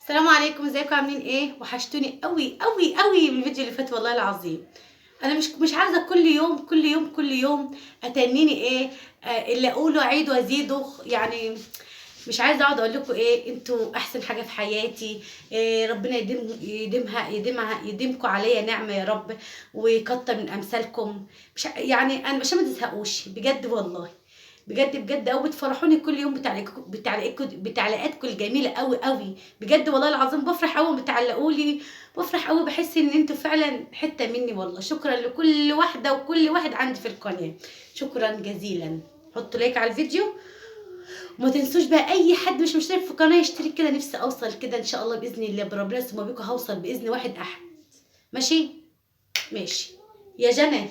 السلام عليكم، ازيكم عاملين ايه؟ وحشتوني قوي قوي قوي من الفيديو اللي فات والله العظيم. انا مش عايزه كل يوم اتنيني ايه. اللي اقوله اعيد وازيده يعني. مش عايزه اقعد اقول لكم ايه انتوا احسن حاجه في حياتي. إيه ربنا يديمكم عليا نعمه يا رب، ويكتر من امثالكم. مش يعني انا عشان ما تزهقوش بجد والله. بجد قوي بتفرحوني كل يوم بتعليقاتكم الجميله قوي. بجد والله العظيم بفرح قوي بتعلقوا لي. بفرح قوي، بحس ان انتوا فعلا حته مني والله. شكرا لكل واحده وكل واحد عندي في القناه. شكرا جزيلا. حطوا لايك على الفيديو، وما تنسوش بقى اي حد مش مشترك في القناه يشترك كده. نفسي اوصل كده ان شاء الله باذن الله بربنا ثم بيكم هوصل باذن واحد احد. ماشي ماشي. يا جنى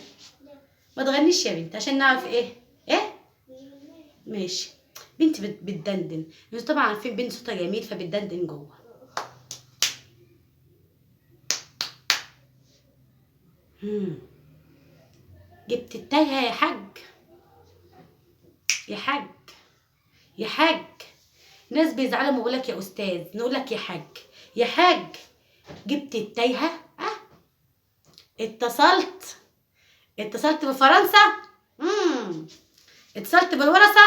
ما تغنيش يا بنت عشان نعرف ايه. ماشي. بنتي بتدندن. انتوا طبعا عارفين بنت صوتها جميل فبتدندن جوه. جبت التايهه يا حاج. يا حاج يا حاج. ناس بيزعلوا ما اقولك يا استاذ، نقول لك يا حاج. يا حاج جبت التايهه. اتصلت اتصلت بفرنسا. اتصلت بالورثه.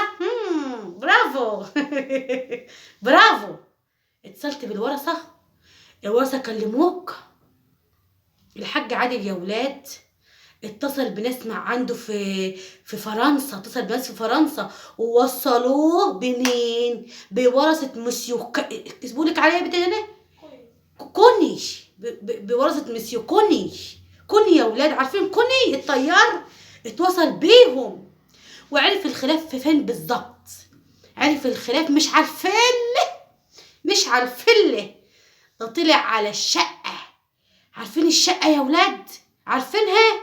برافو. برافو. اتصلت بالورثه. الورثه كلموك. الحاج عادل يا ولاد اتصل بناس مع عنده في فرنسا. اتصل بناس في فرنسا ووصلوه بمين؟ بورثة مسيو كتبوا لك عليها بتاعنا كونيش. بورثة مسيو كونيش. كوني يا ولاد، عارفين كوني الطيار؟ اتوصل بيهم وعرف الخلاف في فين بالظبط. عرف الخلاف، مش عارفين له. ده طلع على الشقة. عارفين الشقة يا ولاد؟ عارفينها؟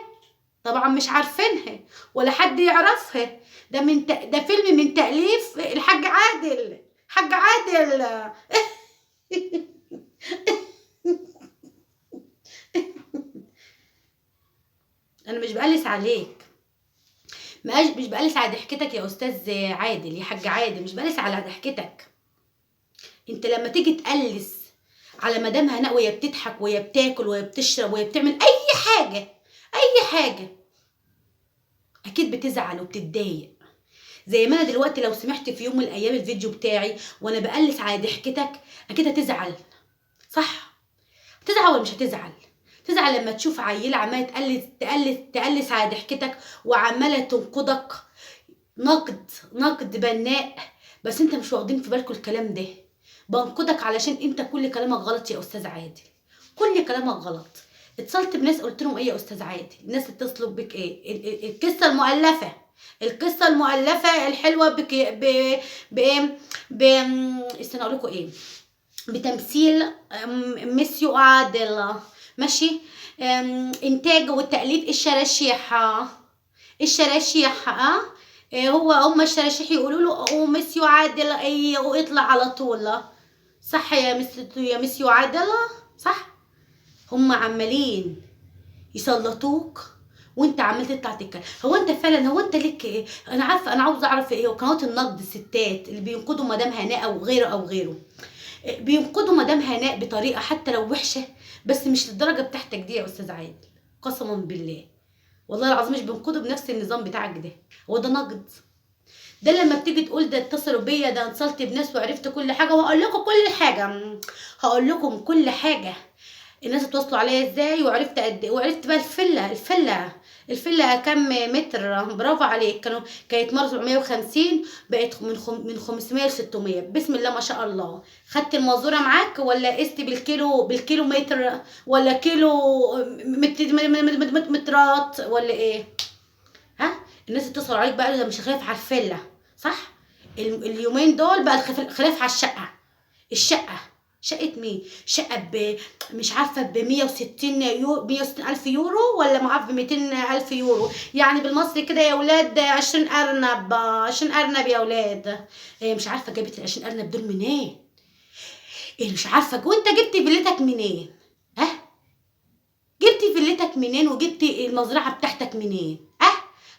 طبعا مش عارفينها ولا حد يعرفها. ده فيلم من تأليف الحاج عادل. حاج عادل. انا مش بقلس عليك. مش بقلس على ضحكتك يا استاذ عادل، يا حاج عادل مش بقلس على ضحكتك. انت لما تيجي تقلس على مدام هناء وهي بتضحك وهي بتاكل وهي بتشرب وهي بتعمل اي حاجه اكيد بتزعل وبتتضايق. زي ما انا دلوقتي لو سمحت في يوم من الايام الفيديو بتاعي وانا بقلس على ضحكتك اكيد هتزعل. صح؟ هتزعل ولا مش هتزعل؟ تزعل لما تشوف عيله عماله تقلس على ضحكتك وعماله تنقدك نقد بناء. بس انت مش واخدين في بالكم الكلام ده. بنقدك علشان انت كل كلامك غلط يا استاذ عادل. كل كلامك غلط. اتصلت بناس قلت لهم ايه يا استاذ عادل؟ الناس اتصلوا بك ايه؟ القصه المؤلفه. القصه المؤلفه الحلوه بك بايه؟ استنى اقول لكم ايه. بتمثيل ميسيو عادل. ماشي. انتاج والتاليف الشراشيحه. هم الشراشيح يقولوا له وميسيو عادل ايه ويطلع على طول. صح يا ميسيو عادل؟ صح. هم عمالين يسلطوك وانت عمال تطلع تتكلم. هو انت ليك ايه؟ انا عارفه، انا عاوزه اعرف ايه قنوات النقد الستات اللي بينقدوا مدام هناء او غيره. بينقدوا مدام هناء بطريقه حتى لو وحشه، بس مش للدرجه بتاعتك دي يا استاذ عادل. قسما بالله والله العظيم مش بينقدوا بنفس النظام بتاعك ده. هو ده نقد؟ ده لما بتيجي تقول ده اتصلوا بيا، ده اتصلت بناس وعرفت كل حاجه وهقول لكم كل حاجه. هقول لكم كل حاجه. الناس اتواصلوا عليا ازاي وعرفت قد ايه، وعرفت بقى الفله كام متر. برافو عليك. كانت مره 750 بقت من 500 ل 600. بسم الله ما شاء الله. خدت المازوره معاك ولا قست بالكيلو متر ولا كيلو مترات ولا ايه؟ ها. الناس اتصلوا عليك بقى ده مش خلاف على الفله. صح. اليومين دول بقى الخلاف على الشقه. شقة مين؟ شقة مش عارفة ب 160 يورو، 160 ألف يورو، ولا ما عارفة ب 200 ألف يورو. يعني بالمصري كده يا ولاد 20 أرنب. 20 أرنب يا ولاد. مش عارفة جابت ال 20 أرنب دول منين؟ مش عارفة. وأنت جبت فيلتك منين؟ ها؟ جبت فيلتك منين وجبت المزرعة بتاعتك منين؟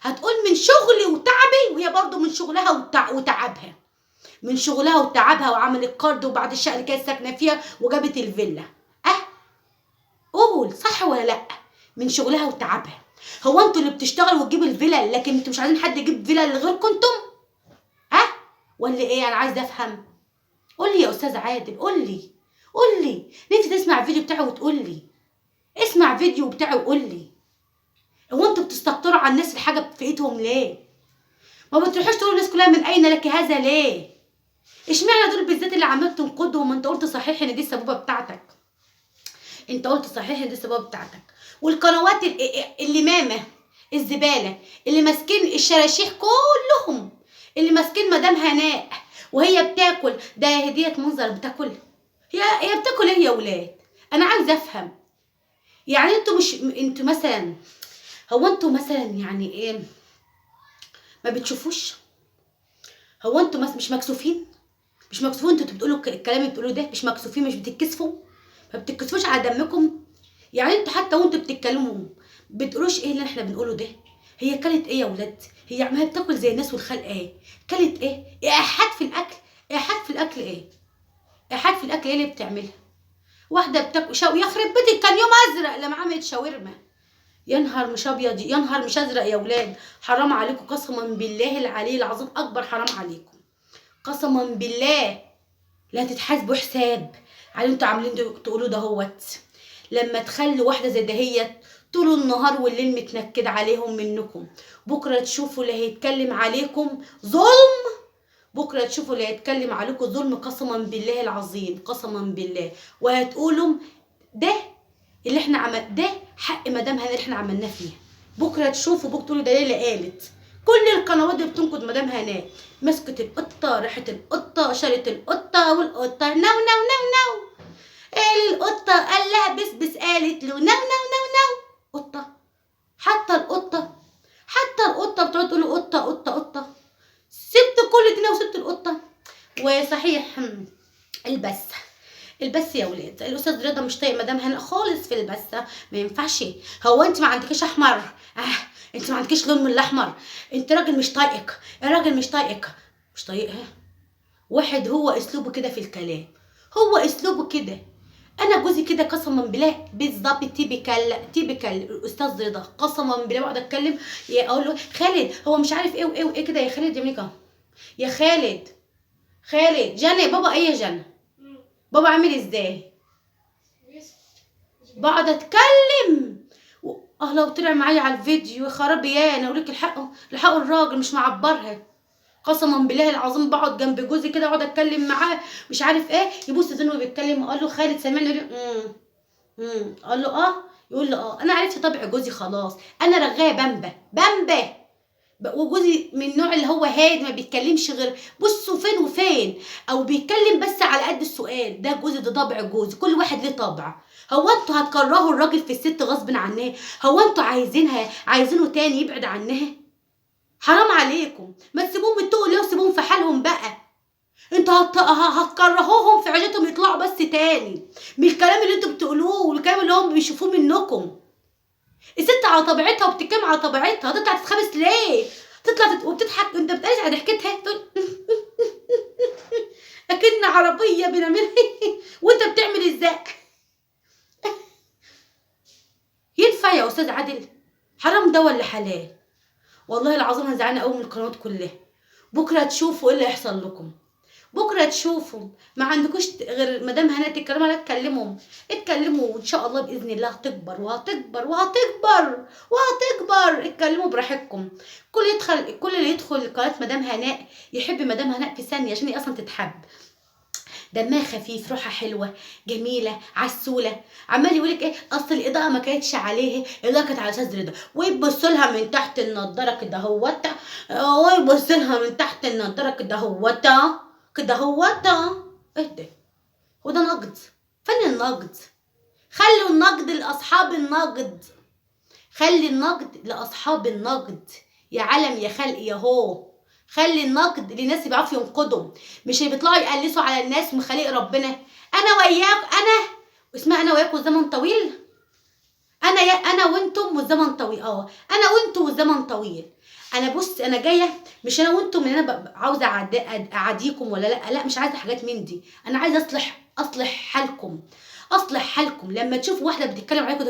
هتقول من شغلي وتعبي، وهي برضو من شغلها وتعبها. من شغلها وتعبها وعملت قرض وبعد الشقه اللي كانت ساكنه فيها وجابت الفيلا. قول صح ولا لا؟ من شغلها وتعبها. هو انتوا اللي بتشتغلوا وتجيبوا الفيلا لكن انتوا مش عايزين حد يجيب فيلا غيركم انتم؟ ولا ايه؟ انا عايزه افهم. قول لي يا استاذ عادل، قول لي نفسي تسمع الفيديو بتاعي وتقول لي. اسمع فيديو بتاعي وقول لي. هو انتوا بتستكتروا على الناس الحاجه في ايدهم ليه؟ ما بتروحوش تقولوا الناس كلها من اين لك هذا ليه؟ اشمعنى دول بالذات اللي عمال تنقدهم؟ انت قلت صحيح ان دي السبوبه بتاعتك. والقنوات اللي مامه الزباله اللي ماسكين الشراشيح كلهم، اللي ماسكين مدام هناء وهي بتاكل. ده هديه منظر بتاكل. هي بتاكل ايه يا ولاد؟ انا عايزه افهم. يعني انتوا مثلا، هو انتوا مثلا يعني ايه؟ ما بتشوفوش؟ هو انتوا مش مكسوفين؟ انتوا بتقولوا الكلام اللي بتقولوه ده؟ مش مكسوفين؟ مش بتتكسفوا؟ ما بتتكسفوش على دمكم؟ يعني انتوا حتى وانتوا بتتكلموا بتقولوش ايه اللي احنا بنقوله ده؟ هي كلت ايه يا ولاد؟ هي عماله بتاكل زي الناس والخلق ايه؟ كلت ايه؟ ايحاد في الاكل. ايه اللي بتعملها؟ واحده بتاكل يخرب بيتك، كان يوم ازرق لما عملت شاورما. يا نهار مش ابيض، يا نهار مش ازرق يا ولاد. حرام عليكم قسما بالله العلي العظيم، اكبر حرام عليكم قسما بالله. لا تتحاسبوا حساب على اللي انتوا عاملين تقولوا دهوت. لما تخلوا واحده زي دهيت طول النهار والليل متنكد عليهم منكم، بكره تشوفوا اللي هيتكلم عليكم ظلم. قسما بالله العظيم، قسما بالله. وهتقولوا ده اللي احنا ده حق مدام هنا اللي احنا عملناه فيها. بكره تشوفوا تقولوا ده ليلى قالت. كل القنوات اللي بتنقد مدام هناء مسكت القطه، ريحه القطه، شالت القطه، والقطه نو نو نو نو. القطه قال لها بس قالت له نو نو نو نو. قطه، حتى القطه بتقعد تقول قطه. سبت كل دي وسبت القطه. وصحيح البث يا ولاد، الاستاذ رضا مش طايق مدام هنا خالص في البث. ما ينفعش. هو انت ما عندكيش احمر؟ انت ما عندكيش لون من الاحمر؟ انت راجل مش طايقك. مش طايقها. واحد هو اسلوبه كده في الكلام، انا جوزي كده قسما بالله بالظبط تيبيكال الاستاذ رضا. قسما بالله بقعد اتكلم اقول له خالد هو مش عارف ايه وايه وايه كده. يا خالد يا ميكا، يا خالد جنى بابا. ايه يا جنى؟ بابا عامل ازاي؟ بقعد اتكلم لو طلع معايا على الفيديو يا خرابي. انا اقول لك الحقوا الراجل مش معبرها. قسما بالله العظيم بقعد جنب جوزي كده اقعد اتكلم معاه مش عارف ايه، يبص زين وبيتكلم اقول له خالد سامعني؟ يقول لي اقول له يقول لي انا عرفت طبع جوزي خلاص. انا رغايه بامبه. وجوزي من النوع اللي هو هادي ما بيتكلمش غير بصوا فين وفين، او بيتكلم بس على قد السؤال. ده جوزي، ده طبع جوزي. كل واحد ليه طبع. هو انتوا هتكرهوا الراجل في الست غصب عنها؟ هو انتوا عايزينه تاني يبعد عنها؟ حرام عليكم. ما تسيبوهم يتقوا ليه وسيبوهم في حالهم بقى. انتوا هتكرهوهم في عيشتهم يطلعوا بس تاني من الكلام اللي انتوا بتقولوه والكلام اللي هم بيشوفوه منكم. الست على طبيعتها وبتتكلم على طبيعتها، تطلع تتخبس ليه؟ تطلع وبتضحك. انت بتقلش على ضحكتها اكن عربيه بنعملها وانت بتعمل ازاي؟ ينفع يا استاذ عادل؟ حرام ده ولا حلال؟ والله العظيم انا زعلانه قوي من القنوات كلها. بكره تشوفوا ايه اللي هيحصل لكم. ما عندكوش غير مدام هنا تتكلموا عليها. اتكلموا وان شاء الله باذن الله هتكبر وهتكبر. اتكلموا براحتكم. كل اللي يدخل قناه مدام هناء يحب مدام هناء في ثانيه عشان هي اصلا تتحب. دمها خفيف، روحها حلوه، جميله، عسوله. عمال يقولك ايه؟ اصل الاضاءه ما كانتش عليه، الاضاءه كانت على استاذ رضا. ويبص لها من تحت النضاره كده اهوت، اهدى. وده نقد؟ فين النقد؟ خلوا النقد لاصحاب النقد. خلي النقد لاصحاب النقد يا علم يا خلق يا هو. خلي النقد للناس اللي بيعرفوا ينقدوا، مش اللي بيطلعوا يقلسوا على الناس ومخالق ربنا. انا وياك، اسمها انا وياكوا زمن طويل. انا انا وانتم والزمن طويل. انا وانتم والزمن طويل. انا بص انا جايه مش انا وانتم ان انا عاوزه اعاديكم ولا لا، لا مش عايزه حاجات من دي. انا عايزه اصلح حالكم. اصلح حالكم. لما تشوف واحده بتتكلم عليكم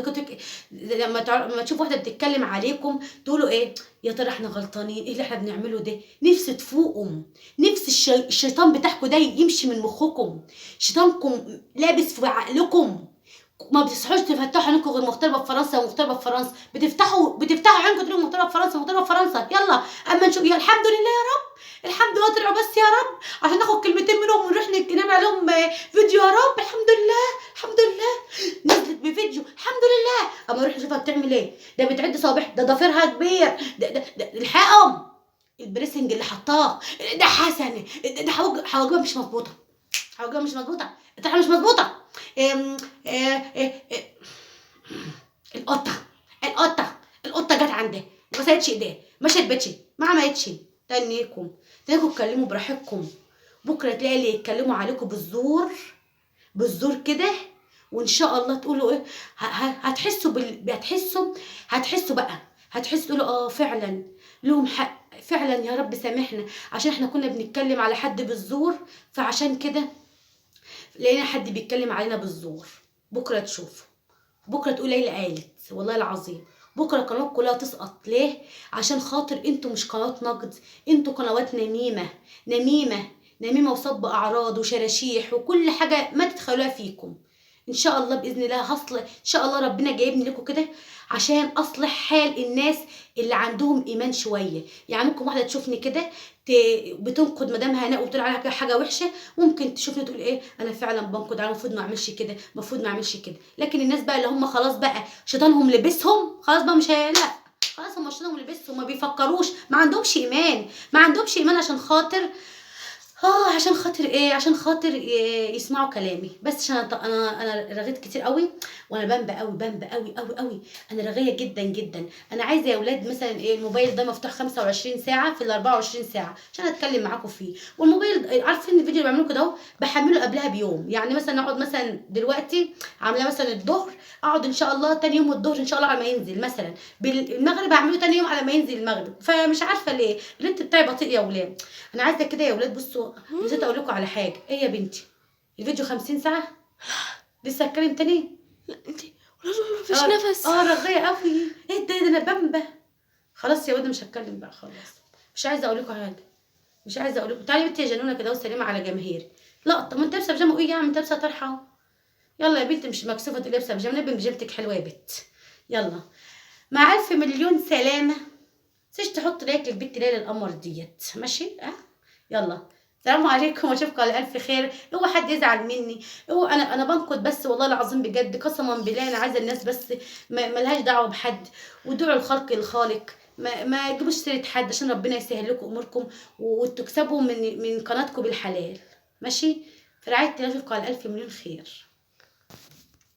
لما تشوف واحده بتتكلم عليكم تقولوا ايه؟ يا ترى احنا غلطانين؟ ايه اللي احنا بنعمله ده؟ نفسي تفوقوا. نفسي الشيطان بتاعكم ده يمشي من مخكم. شيطانكم لابس في عقلكم. ما بتصحوش تفتحوا عينكم غير مغتربه في فرنسا ومغتربه في فرنسا. بتفتحوا عينكم تقولوا مغتربه في فرنسا مغتربه في فرنسا. يلا اما نشوف. يا الحمد لله يا رب. الحمد لله طلعوا بس يا رب عشان ناخد كلمتين منهم ونروح نعمل لهم فيديو. يا رب الحمد لله الحمد لله نزلت بفيديو الحمد لله. اما نروح نشوفها بتعمل ايه. ده بتعد صوابع، ده ضفيرها كبير، ده الحقهم. البريسنج اللي حطاه ده حسن، ده حواجبها مش مظبوطه. حواجبها مش مظبوطه. الطرحه مش مظبوطه. القطه القطه جت عندها ما غسلتش ايديها، ما شربتش، ما عملتش. تنيكم تكلموا براحتكم. بكره تلاقي اللي يتكلموا عليكم بالزور كده، وان شاء الله تقولوا ايه. هتحسوا هتحسوا بقى. هتحسوا تقولوا فعلا لهم حق فعلا. يا رب سامحنا عشان احنا كنا بنتكلم على حد بالزور، فعشان كده لقينا حد بيتكلم علينا بالزور. بكره تشوفوا. بكره تقول ليلى قالت والله العظيم. بكره القنوات كلها تسقط. ليه؟ عشان خاطر انتوا مش قناه نقد، انتوا قنوات نميمه وصب اعراض وشراشيح وكل حاجه ما تتخيلوها فيكم. ان شاء الله باذن الله ان شاء الله ربنا جايبني لكم كده عشان اصلح حال الناس اللي عندهم ايمان شويه. يعني ممكن واحده تشوفني كده بتنقد مدام هناء وبتقول عليها حاجه وحشه، ممكن تشوفني تقول ايه انا فعلا بنقد عليها، المفروض ما اعملش كده، المفروض ما اعملش كده. لكن الناس بقى اللي هم خلاص بقى شيطانهم لبسهم، خلاص بقى مش لا خلاص هم شيطانهم لبسهم، ما بيفكروش، ما عندهمش ايمان عشان خاطر ايه؟ عشان خاطر يسمعوا كلامي بس. عشان انا رغيت كتير قوي، وانا بنبى قوي. انا رغيه جدا جدا. انا عايزه يا اولاد مثلا ايه، الموبايل ده مفتوح 25 ساعه في ال 24 ساعه عشان اتكلم معاكم فيه. والموبايل عارفين الفيديو اللي بعمله كده اهو بحمله قبلها بيوم. يعني مثلا اقعد مثلا دلوقتي عامله مثلا الظهر، اقعد ان شاء الله تاني يوم الظهر ان شاء الله على ما ينزل، مثلا بالمغرب اعمله تاني يوم على ما ينزل المغرب. فمش عارفه ليه النت بتاعي بطيء يا اولاد. انا عايزه كده يا اولاد. بصوا نسيت اقول لكم على حاجه. ايه يا بنتي؟ الفيديو 50 ساعه؟ لسه هتكلم تاني؟ لا انت ولا مفيش نفس. رغايه قوي. ايه ده انا بنبه. خلاص يا ولد مش هتكلم بقى خلاص. مش عايزه اقول لكم حاجه. مش عايزه اقول لكم. تعالي يا بنتي يا جنونه كده وسلمي على جماهير. لا طب ما انت لابسه بيجامه وايه؟ يا عم انت لابسه طرحه. يلا يا بنتي مش مكسوفه تقولي لابسه بيجامه. نبي بيجامتك حلوه يا بت. يلا مع الف مليون سلامه. تنسيش تحط لايك للبت ليلى القمر ديت. ماشي؟ يلا السلام عليكم واشوفكم على الف خير. هو حد يزعل مني؟ هو انا بنقد بس والله العظيم بجد قسما بالله. انا عايزه الناس بس ملهاش دعوه بحد، ودعوا الخلق الخالق. ما تجيبوش سيره حد عشان ربنا يسهل لكم اموركم وتكسبوا من قناتكم بالحلال. ماشي؟ في رعايه الله. اشوفكم على الف مليون خير.